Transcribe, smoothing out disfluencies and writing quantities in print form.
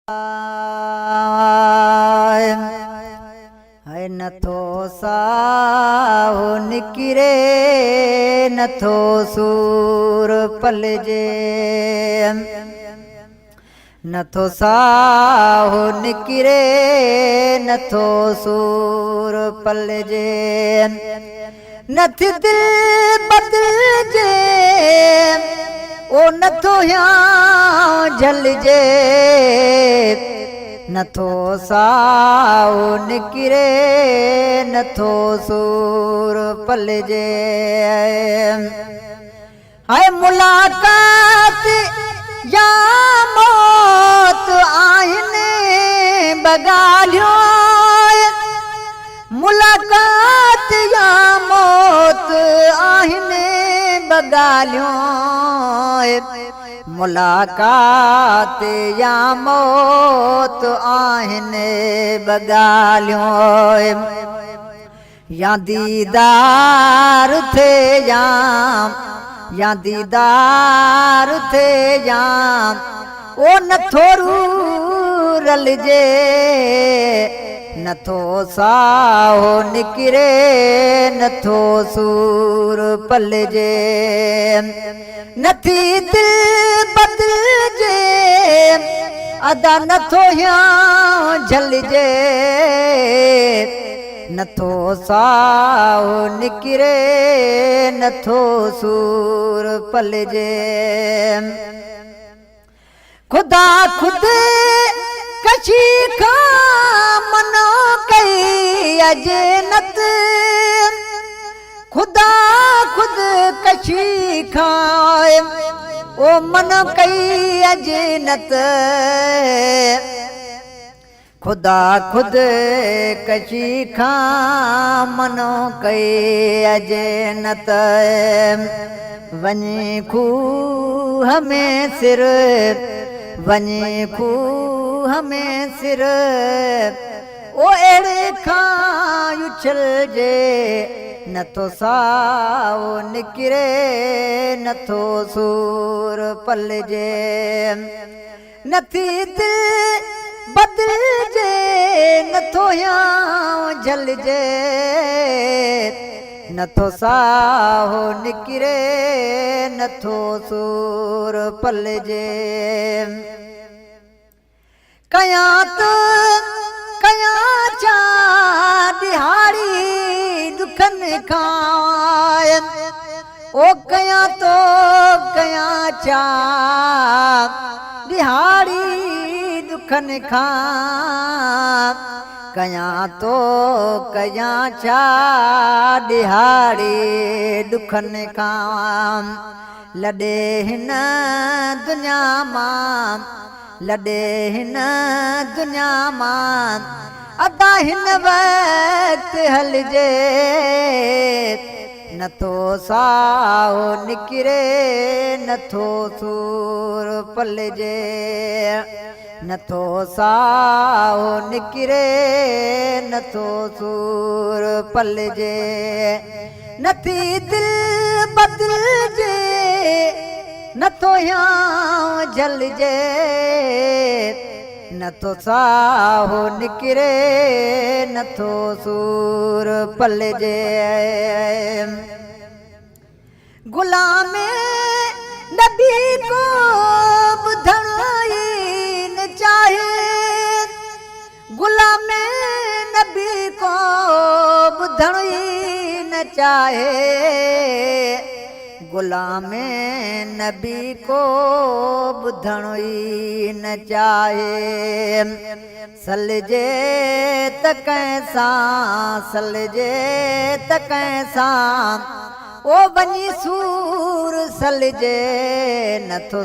है नथो साहो निकिरे नथो सूर पलजे नथो साहो निकिरे नथो सूर पलजे नथी दिल बदलजे ओ नथो यहाँ झलजे नथो साहो निकिरे नथो सूर पलजे हाय मुलाकात या मौत आहिनि बगालियो मुलाकात या मौत आहिनि बगालियो मुलाकात या मौत आहिनि बगालियो या दीदार थे या दीदार थे या ओ नथो रलजे नथो साहो निकिरे नथो सूर पलजे नथी दिल बदलजे अदा नथो यहाँ झलजे नथो साहो निकिरे नथो सूर पलजे खुदा खुद कशी खां मनो कई अजनत खुदा खुद कशी खां ओ मनो कई अजनत खुदा खुद कशी खां मनो कई अजनत वञी खूह में सिर वञी खूह में सिर ओ अहिड़े खां उछलजे नथो साहो निकिरे नथो सूर पलजे नथी दिल बदलजे नथो यहाँ झलजे नथो साहो निकिरे नथो सूर पलजे कयां तो कयां चा दिहाड़ी दुखनि खां ओ कयां तो कयां चा दिहाड़ी दुखनि खां कयां तो कयां छा दिहाड़ी दुखनि खां लॾे हिन दुनिया मां लॾे हिन दुनिया मां अदा हिन वक़्तु हलजे नथो साहो निकिरे नथो सूर पलजे नथो साहो निकिरे नथो सूर पलजे नथी दिल बदलजे नथो यहाँ झलजे नथो साहो निकिरे नथो सूर पलजे गुलाम नबी को ॿुधणो ई न चाहे गुलाम नबी को ॿुधणो ई न चाहे गुलाम नबी को ॿुधणो ई न चाहे सलजे त कंहिंसां सलजे त कंहिंसां ओ वञी सूर सलजे नथो